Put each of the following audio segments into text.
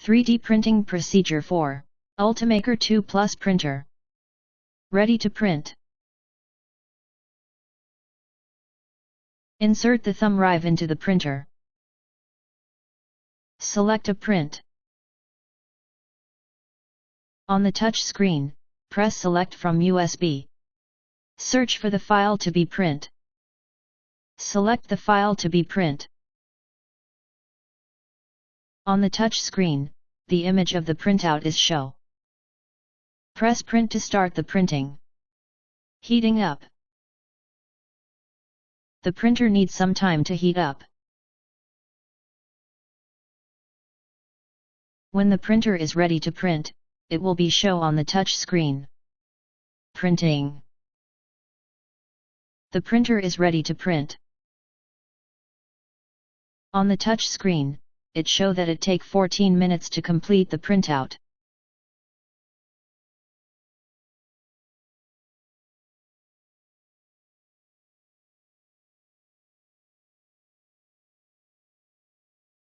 3D Printing Procedure 4. Ultimaker 2 Plus Printer. Ready to print. Insert the thumb drive into the printer. Select a print. On the touch screen, press Select from USB. Search for the file to be print. Select the file to be print. On the touch screen, the image of the printout is shown. Press Print to start the printing. Heating up. The printer needs some time to heat up. When the printer is ready to print, it will be shown on the touch screen. Printing. The printer is ready to print. On the touch screen, it shows that it takes 14 minutes to complete the printout.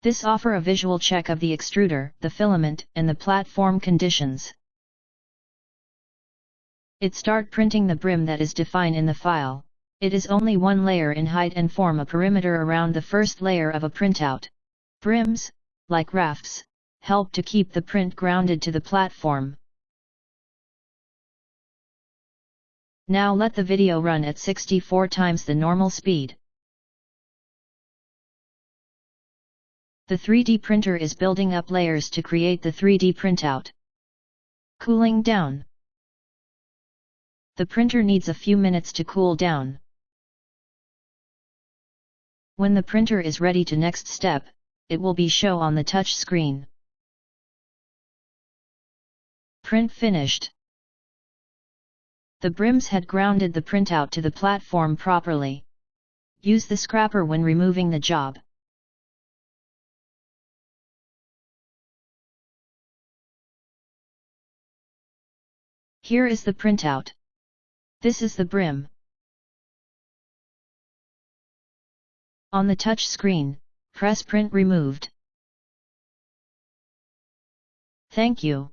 This offers a visual check of the extruder, the filament, and the platform conditions. It starts printing the brim that is defined in the file. It is only one layer in height and form a perimeter around the first layer of a printout. Brims, like rafts, help to keep the print grounded to the platform. Now let the video run at 64 times the normal speed. The 3D printer is building up layers to create the 3D printout. Cooling down. The printer needs a few minutes to cool down. When the printer is ready to next step, it will be shown on the touch screen. Print finished. The brims had grounded the printout to the platform properly. Use the scraper when removing the job. Here is the printout. This is the brim. On the touch screen, press Print Removed. Thank you.